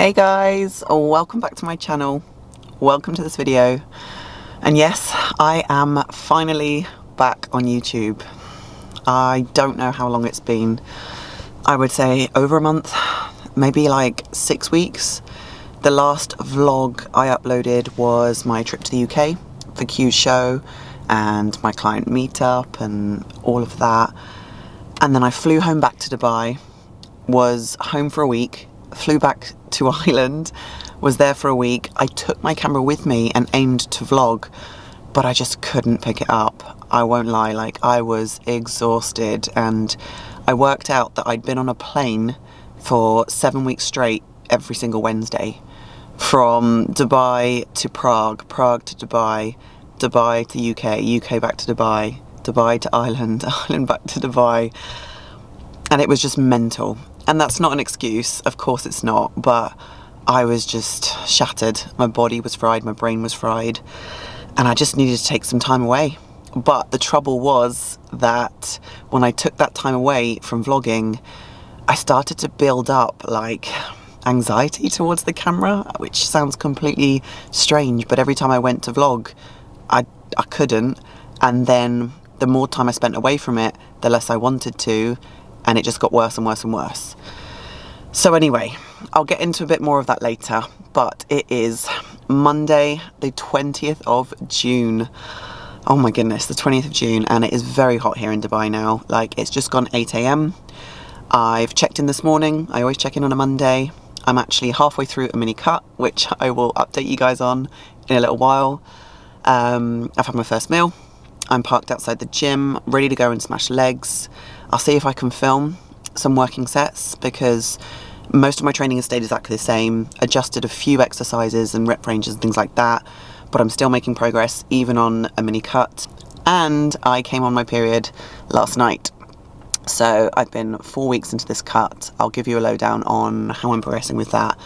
Hey guys, welcome back to my channel. Welcome to this video. And yes, I am finally back on YouTube. I don't know how long it's been. I would say over a month, maybe like 6 weeks. The last vlog I uploaded was my trip to the UK for Q's show and my client meetup and all of that. And then I flew home back to Dubai, was home for a week, flew back to Ireland, was there for a week. I took my camera with me and aimed to vlog, but I just couldn't pick it up. I won't lie, like I was exhausted, and I worked out that I'd been on a plane for 7 weeks straight every single Wednesday. From Dubai to Prague, Prague to Dubai, Dubai to UK, UK back to Dubai, Dubai to Ireland, Ireland back to Dubai. And it was just mental. And that's not an excuse, of course it's not, but I was just shattered. My body was fried, my brain was fried, and I just needed to take some time away. But the trouble was that when I took that time away from vlogging, I started to build up like anxiety towards the camera, which sounds completely strange, but every time I went to vlog, I couldn't. And then the more time I spent away from it, the less I wanted to, and it just got worse and worse and worse. So anyway, I'll get into a bit more of that later, but it is Monday, the 20th of June. Oh my goodness, the 20th of June, and it is very hot here in Dubai now. Like, it's just gone 8 AM. I've checked in this morning. I always check in on a Monday. I'm actually halfway through a mini cut, which I will update you guys on in a little while. I've had my first meal. I'm parked outside the gym, ready to go and smash legs. I'll see if I can film some working sets, because most of my training has stayed exactly the same. Adjusted a few exercises and rep ranges and things like that, but I'm still making progress even on a mini cut. And I came on my period last night. So I've been 4 weeks into this cut. I'll give you a lowdown on how I'm progressing with that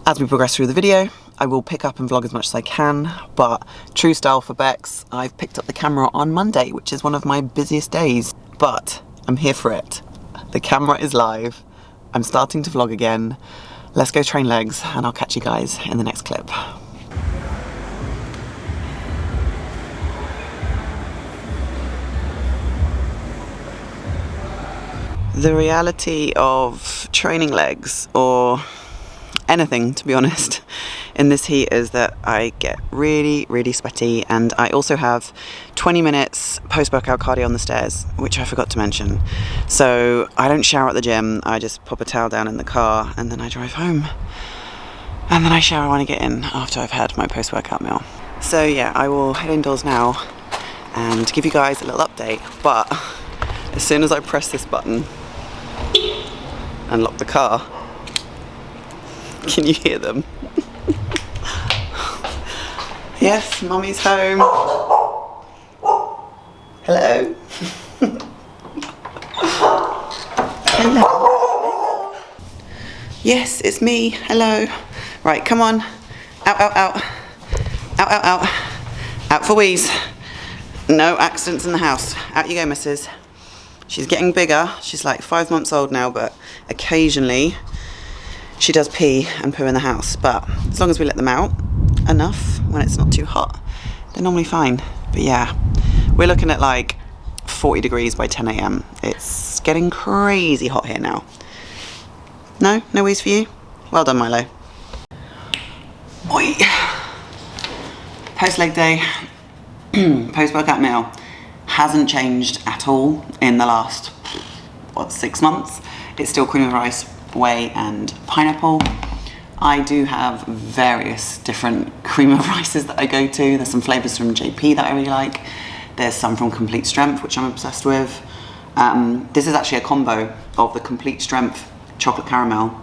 as we progress through the video. I will pick up and vlog as much as I can, but true style for Bex, I've picked up the camera on Monday, which is one of my busiest days, but I'm here for it. The camera is live. I'm starting to vlog again. Let's go train legs, and I'll catch you guys in the next clip. The reality of training legs, or anything to be honest, in this heat is that I get really, really sweaty, and I also have 20 minutes post-workout cardio on the stairs, which I forgot to mention. So I don't shower at the gym, I just pop a towel down in the car and then I drive home. And then I shower when I get in after I've had my post-workout meal. So yeah, I will head indoors now and give you guys a little update, but as soon as I press this button and lock the car, can you hear them? Yes, Mummy's home. Hello. Hello. Yes, it's me. Hello. Right, come on. Out, out, out. Out, out, out. Out for wheeze. No accidents in the house. Out you go, missus. She's getting bigger. She's like 5 months old now, but occasionally she does pee and poo in the house. But as long as we let them out enough when it's not too hot, they're normally fine. But yeah, we're looking at like 40 degrees by 10 AM. It's getting crazy hot here now. No wheeze for you? Well done, Milo. Oi. Post leg day, post workout meal hasn't changed at all in the last, 6 months. It's still cream of rice, whey and pineapple. I do have various different cream of rices that I go to. There's some flavors from JP that I really like. There's some from Complete Strength, which I'm obsessed with. This is actually a combo of the Complete Strength chocolate caramel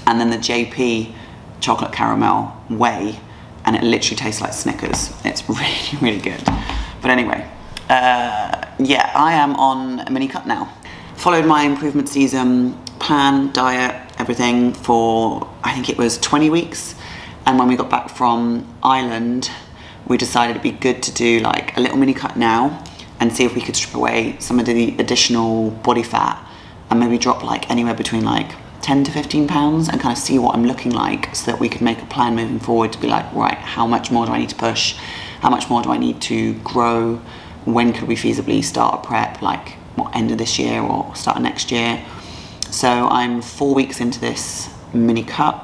and then the JP chocolate caramel whey, and it literally tastes like Snickers. It's really, really good. But anyway, yeah, I am on a mini cut now. Followed my improvement season plan, diet, everything for, I think it was 20 weeks. And when we got back from Ireland, we decided it'd be good to do like a little mini cut now and see if we could strip away some of the additional body fat and maybe drop like anywhere between like 10 to 15 pounds and kind of see what I'm looking like, so that we could make a plan moving forward to be like, right, how much more do I need to push? How much more do I need to grow? When could we feasibly start a prep, like what, end of this year or start of next year? So I'm 4 weeks into this mini cut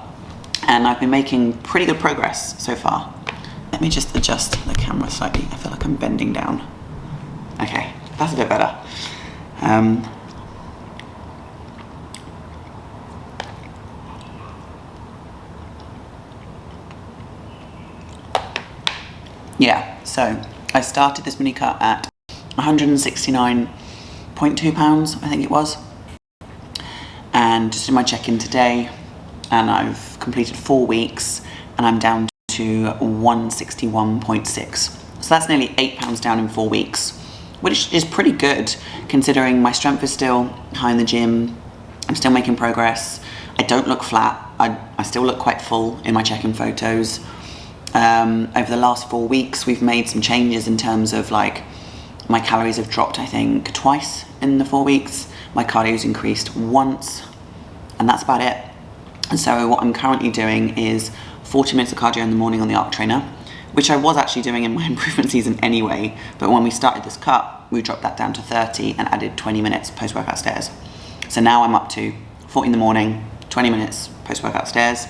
and I've been making pretty good progress so far. Let me just adjust the camera slightly. I feel like I'm bending down. Okay, that's a bit better. Yeah, so I started this mini cut at 169.2 pounds, I think it was. And just did my check-in today, and I've completed 4 weeks, and I'm down to 161.6. So that's nearly 8 pounds down in 4 weeks, which is pretty good considering my strength is still high in the gym. I'm still making progress. I don't look flat. I still look quite full in my check-in photos. Over the last 4 weeks, we've made some changes in terms of like, my calories have dropped, I think, twice in the 4 weeks. My cardio's increased once, and that's about it. And so what I'm currently doing is 40 minutes of cardio in the morning on the arc trainer, which I was actually doing in my improvement season anyway, but when we started this cut, we dropped that down to 30 and added 20 minutes post-workout stairs. So now I'm up to 40 in the morning, 20 minutes post-workout stairs,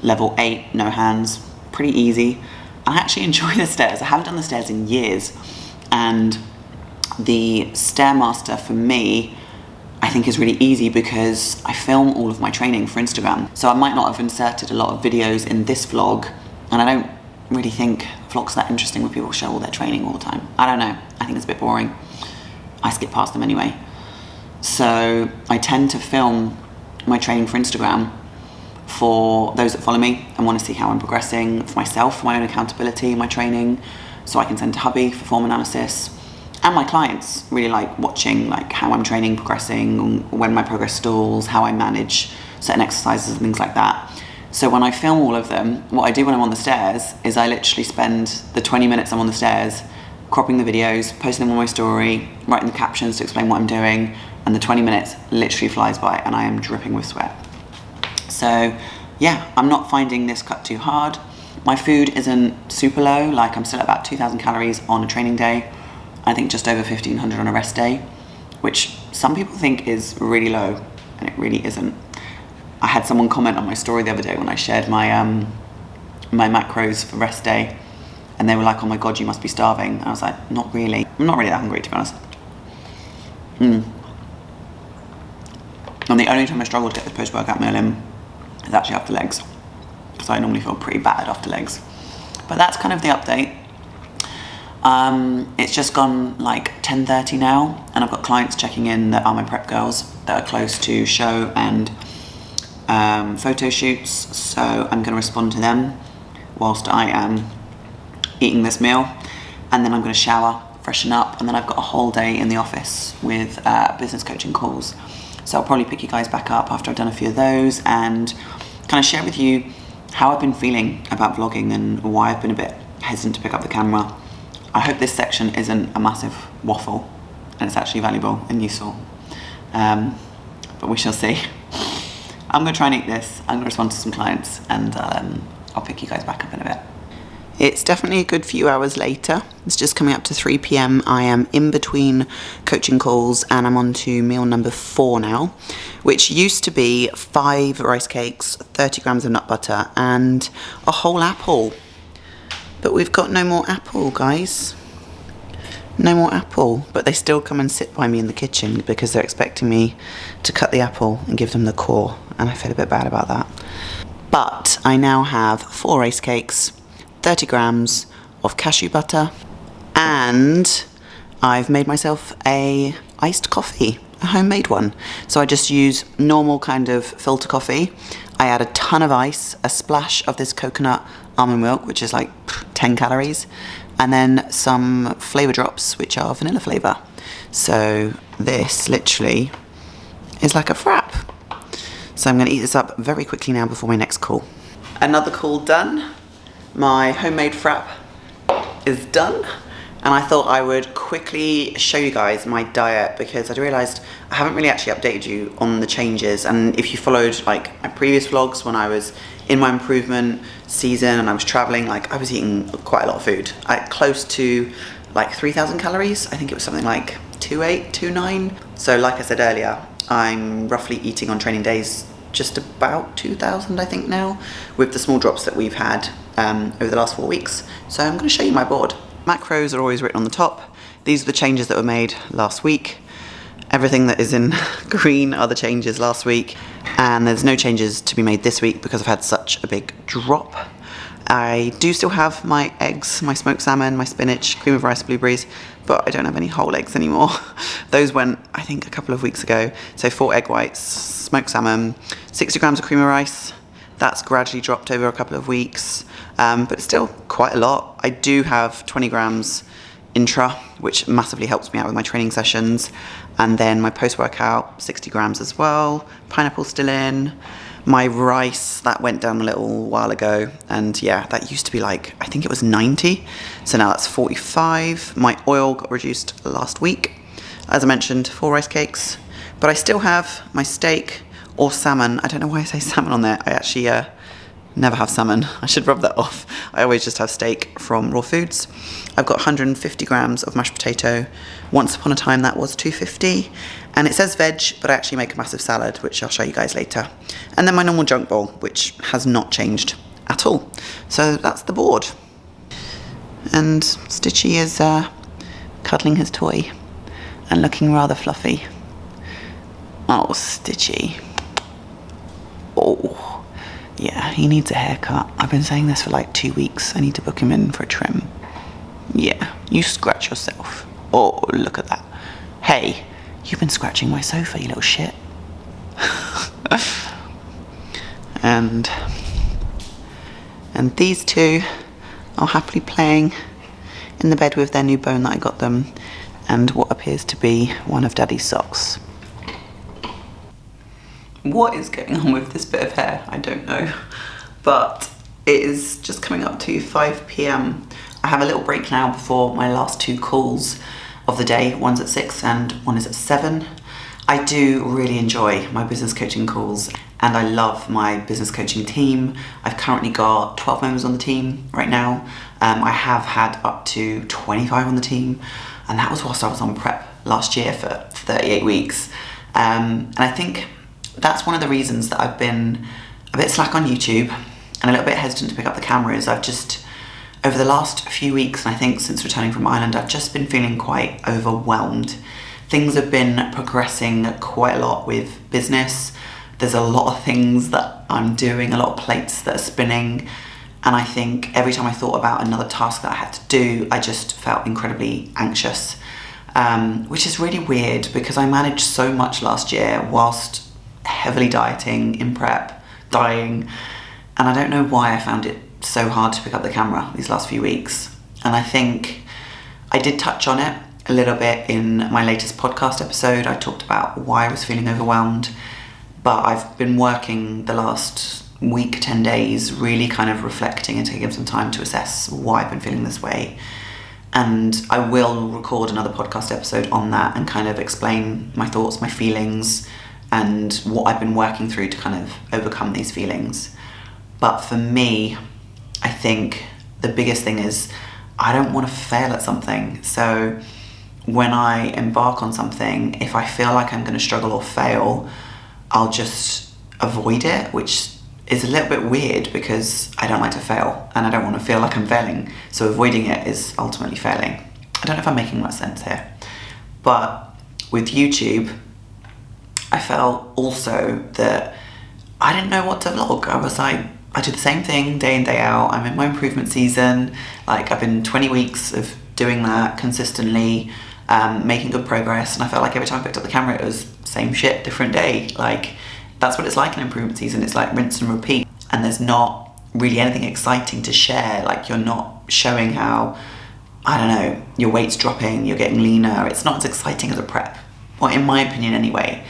level 8, no hands, pretty easy. I actually enjoy the stairs. I haven't done the stairs in years, and the Stairmaster for me, I think is really easy because I film all of my training for Instagram. So I might not have inserted a lot of videos in this vlog, and I don't really think vlogs are that interesting when people show all their training all the time. I don't know, I think it's a bit boring. I skip past them anyway. So I tend to film my training for Instagram for those that follow me and want to see how I'm progressing, for myself, for my own accountability in my training, so I can send to hubby for form analysis. And my clients really like watching like how I'm training, progressing, when my progress stalls, how I manage certain exercises and things like that. So when I film all of them, what I do when I'm on the stairs is I literally spend the 20 minutes I'm on the stairs cropping the videos, posting them on my story, writing the captions to explain what I'm doing, and the 20 minutes literally flies by and I am dripping with sweat. So yeah, I'm not finding this cut too hard. My food isn't super low, like I'm still at about 2,000 calories on a training day. I think just over 1,500 on a rest day, which some people think is really low, and it really isn't. I had someone comment on my story the other day when I shared my my macros for rest day, and they were like, oh my God, you must be starving. And I was like, not really. I'm not really that hungry, to be honest. And the only time I struggle to get the post-workout meal in is actually after legs, because I normally feel pretty bad after legs. But that's kind of the update. It's just gone like 10:30 now, and I've got clients checking in that are my prep girls that are close to show and photo shoots, so I'm going to respond to them whilst I am eating this meal, and then I'm going to shower, freshen up, and then I've got a whole day in the office with business coaching calls. So I'll probably pick you guys back up after I've done a few of those and kind of share with you how I've been feeling about vlogging and why I've been a bit hesitant to pick up the camera. I hope this section isn't a massive waffle and it's actually valuable and useful, but we shall see. I'm going to try and eat this, I'm going to respond to some clients, and I'll pick you guys back up in a bit. It's definitely a good few hours later. It's just coming up to 3 p.m. I am in between coaching calls and I'm on to meal number 4 now, which used to be 5 rice cakes, 30 grams of nut butter and a whole apple. But we've got no more apple, guys. No more apple, but they still come and sit by me in the kitchen because they're expecting me to cut the apple and give them the core, and I feel a bit bad about that. But I now have 4 rice cakes, 30 grams of cashew butter, and I've made myself a iced coffee, a homemade one. So I just use normal kind of filter coffee. I add a ton of ice, a splash of this coconut almond milk, which is like 10 calories, and then some flavour drops, which are vanilla flavour. So this literally is like a frap. So I'm going to eat this up very quickly now before my next call. Another call done. My homemade frap is done, and I thought I would quickly show you guys my diet because I'd realised I haven't really actually updated you on the changes. And if you followed like my previous vlogs when I was in my improvement season and I was travelling, like I was eating quite a lot of food, close to like 3,000 calories. I think it was something like 2.8, 2.9. So like I said earlier, I'm roughly eating on training days just about 2,000 I think now, with the small drops that we've had over the last 4 weeks. So I'm going to show you my board. Macros are always written on the top. These are the changes that were made last week. Everything that is in green are the changes last week, and there's no changes to be made this week because I've had such a big drop. I do still have my eggs, my smoked salmon, my spinach, cream of rice, blueberries, but I don't have any whole eggs anymore. Those went, I think, a couple of weeks ago. So 4 egg whites, smoked salmon, 60 grams of cream of rice. That's gradually dropped over a couple of weeks, but still quite a lot. I do have 20 grams intra, which massively helps me out with my training sessions. And then my post-workout, 60 grams as well. Pineapple still in. My rice, that went down a little while ago, and yeah, that used to be like, I think it was 90, so now that's 45. My oil got reduced last week. As I mentioned, 4 rice cakes, but I still have my steak or salmon. I don't know why I say salmon on there. I actually never have salmon. I should rub that off. I always just have steak from Raw Foods. I've got 150 grams of mashed potato. Once upon a time that was 250. And it says veg, but I actually make a massive salad, which I'll show you guys later. And then my normal junk bowl, which has not changed at all. So that's the board. And Stitchy is cuddling his toy and looking rather fluffy. Oh, Stitchy. Oh, yeah, he needs a haircut. I've been saying this for like 2 weeks. I need to book him in for a trim. Yeah, you scratch yourself. Oh, look at that. Hey, you've been scratching my sofa, you little shit. and these two are happily playing in the bed with their new bone that I got them and what appears to be one of Daddy's socks. What is going on with this bit of hair? I don't know, but it is just coming up to 5 p.m. I have a little break now before my last 2 calls of the day. One's at 6 and one is at 7. I do really enjoy my business coaching calls and I love my business coaching team. I've currently got 12 members on the team right now. I have had up to 25 on the team, and that was whilst I was on prep last year for 38 weeks. And I think that's one of the reasons that I've been a bit slack on YouTube and a little bit hesitant to pick up the cameras. I've just, over the last few weeks, and I think since returning from Ireland, I've just been feeling quite overwhelmed. Things have been progressing quite a lot with business. There's a lot of things that I'm doing, a lot of plates that are spinning, and I think every time I thought about another task that I had to do, I just felt incredibly anxious, which is really weird because I managed so much last year whilst heavily dieting, in prep, dying, and I don't know why I found it so hard to pick up the camera these last few weeks. And I think I did touch on it a little bit in my latest podcast episode. I talked about why I was feeling overwhelmed, but I've been working the last week, 10 days, really kind of reflecting and taking some time to assess why I've been feeling this way. And I will record another podcast episode on that and kind of explain my thoughts, my feelings, and what I've been working through to kind of overcome these feelings. But for me, I think the biggest thing is I don't want to fail at something. So when I embark on something, if I feel like I'm going to struggle or fail, I'll just avoid it, which is a little bit weird because I don't like to fail and I don't want to feel like I'm failing. So avoiding it is ultimately failing. I don't know if I'm making much sense here. But with YouTube, I felt also that I didn't know what to vlog. I was like, I do the same thing day in, day out. I'm in my improvement season. Like, I've been 20 weeks of doing that consistently, making good progress. And I felt like every time I picked up the camera, it was same shit, different day. Like, that's what it's like in improvement season. It's like rinse and repeat. And there's not really anything exciting to share. Like, you're not showing how, I don't know, your weight's dropping, you're getting leaner. It's not as exciting as a prep. Well, in my opinion anyway.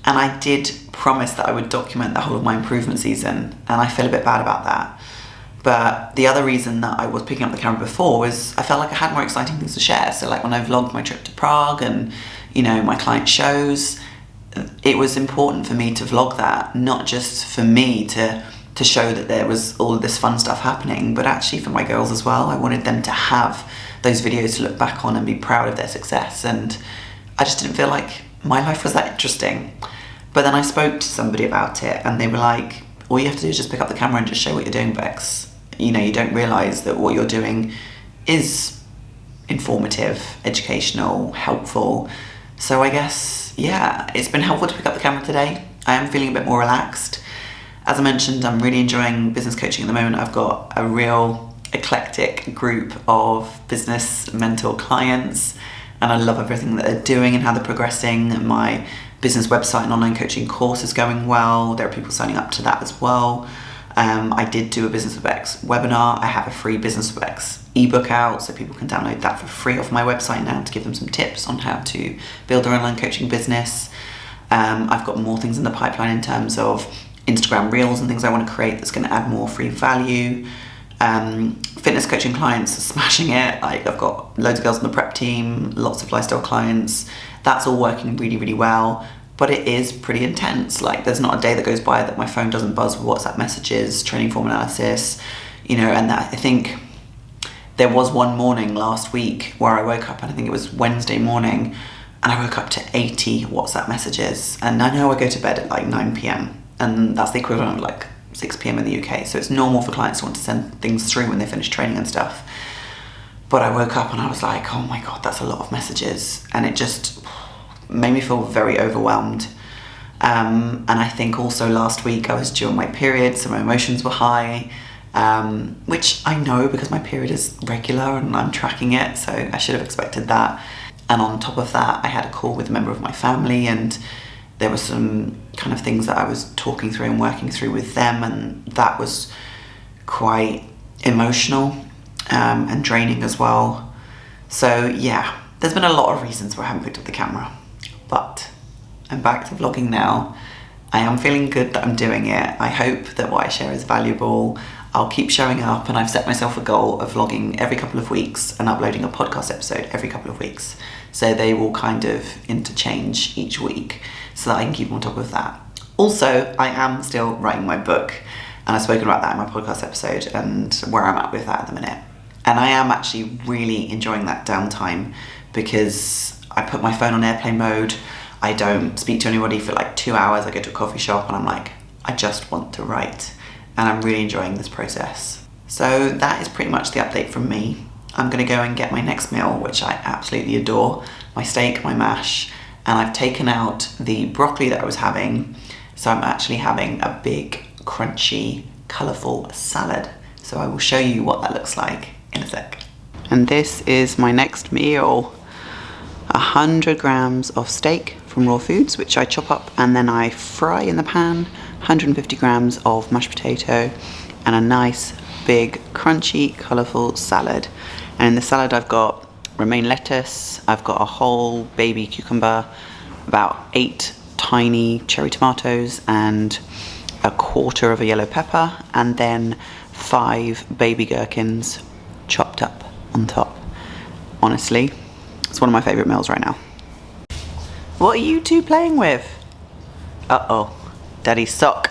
And I did promise that I would document the whole of my improvement season, and I feel a bit bad about that. But the other reason that I was picking up the camera before was I felt like I had more exciting things to share. So like when I vlogged my trip to Prague and, you know, my client shows, it was important for me to vlog that, not just for me to show that there was all of this fun stuff happening, but actually for my girls as well. I wanted them to have those videos to look back on and be proud of their success. And I just didn't feel like my life was that interesting. But then I spoke to somebody about it and they were like, all you have to do is just pick up the camera and just show what you're doing, Bex. You know, you don't realise that what you're doing is informative, educational, helpful. So I guess, yeah, it's been helpful to pick up the camera today. I am feeling a bit more relaxed. As I mentioned, I'm really enjoying business coaching at the moment. I've got a real eclectic group of business mentor clients, and I love everything that they're doing and how they're progressing. My business website and online coaching course is going well. There are people signing up to that as well. I did do a Business with Bex webinar. I have a free Business with Bex ebook out, so people can download that for free off my website now to give them some tips on how to build their online coaching business. I've got more things in the pipeline in terms of Instagram Reels and things I want to create that's going to add more free value. Fitness coaching clients are smashing it. Like I've got loads of girls on the prep team, lots of lifestyle clients. That's all working really, really well. But it is pretty intense. Like there's not a day that goes by that my phone doesn't buzz with WhatsApp messages, training form analysis, you know, and that I think there was one morning last week where I woke up, and I think it was Wednesday morning, and I woke up to 80 WhatsApp messages. And I know I go to bed at like 9 p.m. and that's the equivalent of like 6 p.m. in the UK. So it's normal for clients to want to send things through when they finish training and stuff. But I woke up and I was like, oh my God, that's a lot of messages. And it just made me feel very overwhelmed. And I think also last week I was due on my period, so my emotions were high, which I know because my period is regular and I'm tracking it, so I should have expected that. And on top of that, I had a call with a member of my family, and there were some kind of things that I was talking through and working through with them, and that was quite emotional and draining as well. So yeah, there's been a lot of reasons why I haven't picked up the camera. But I'm back to vlogging now. I am feeling good that I'm doing it. I hope that what I share is valuable. I'll keep showing up, and I've set myself a goal of vlogging every couple of weeks and uploading a podcast episode every couple of weeks. So they will kind of interchange each week so that I can keep on top of that. Also, I am still writing my book, and I've spoken about that in my podcast episode and where I'm at with that at the minute. And I am actually really enjoying that downtime because I put my phone on airplane mode. I don't speak to anybody for like 2 hours. I go to a coffee shop and I'm like, I just want to write. And I'm really enjoying this process. So that is pretty much the update from me. I'm gonna go and get my next meal, which I absolutely adore. My steak, my mash, and I've taken out the broccoli that I was having. So I'm actually having a big, crunchy, colourful salad. So I will show you what that looks like in a sec. And this is my next meal. 100 grams of steak from Raw Foods, which I chop up and then I fry in the pan, 150 grams of mashed potato, and a nice big crunchy colourful salad. And in the salad I've got romaine lettuce, I've got a whole baby cucumber, about 8 tiny cherry tomatoes, and a quarter of a yellow pepper, and then 5 baby gherkins chopped up on top. Honestly, it's one of my favourite meals right now. What are you two playing with? Uh-oh, Daddy's sock.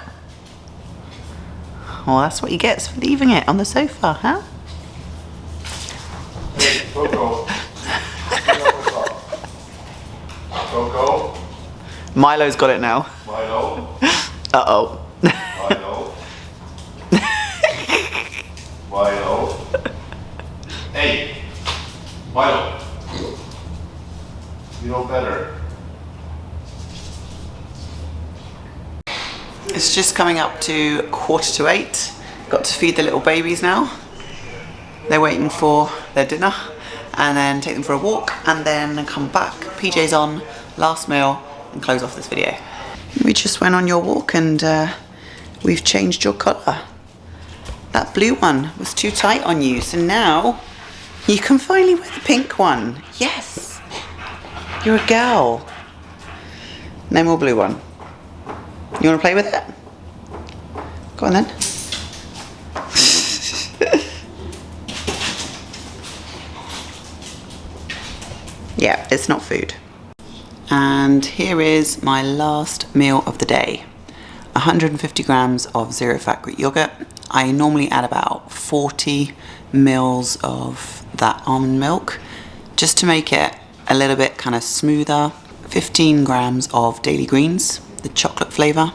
Well, that's what he gets for leaving it on the sofa, huh? Hey, Coco. Coco. Milo's got it now. Milo. Uh-oh. Milo. Milo. Hey. Milo. You know better. It's just coming up to 7:45. Got to feed the little babies now. They're waiting for their dinner, and then take them for a walk, and then come back, PJ's on, last meal, and close off this video. We just went on your walk, and we've changed your colour. That blue one was too tight on you, so now you can finally wear the pink one. Yes! You're a girl. No more blue one. You want to play with it? Go on then. yeah, it's not food. And here is my last meal of the day. 150 grams of zero fat Greek yogurt. I normally add about 40 mils of that almond milk just to make it a little bit kind of smoother. 15 grams of daily greens, the chocolate flavour.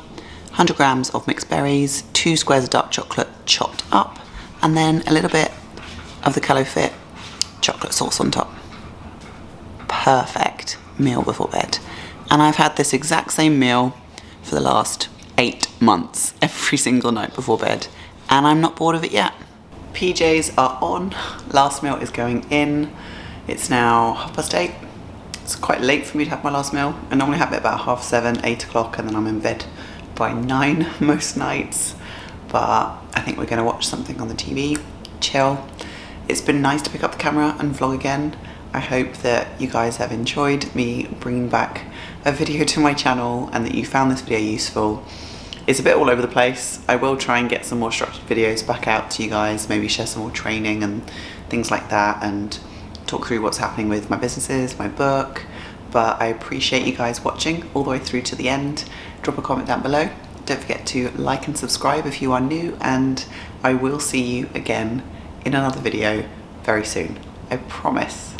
100 grams of mixed berries, 2 squares of dark chocolate chopped up, and then a little bit of the Callo Fit chocolate sauce on top. Perfect meal before bed. And I've had this exact same meal for the last 8 months, every single night before bed, and I'm not bored of it yet. PJs are on, last meal is going in. It's now 8:30. It's quite late for me to have my last meal. I normally have it about 7:30, 8 o'clock, and then I'm in bed by 9 most nights. But I think we're gonna watch something on the TV, chill. It's been nice to pick up the camera and vlog again. I hope that you guys have enjoyed me bringing back a video to my channel and that you found this video useful. It's a bit all over the place. I will try and get some more structured videos back out to you guys, maybe share some more training and things like that, and talk through what's happening with my businesses, my book. But I appreciate you guys watching all the way through to the end. Drop a comment down below. Don't forget to like and subscribe if you are new, and I will see you again in another video very soon. I promise.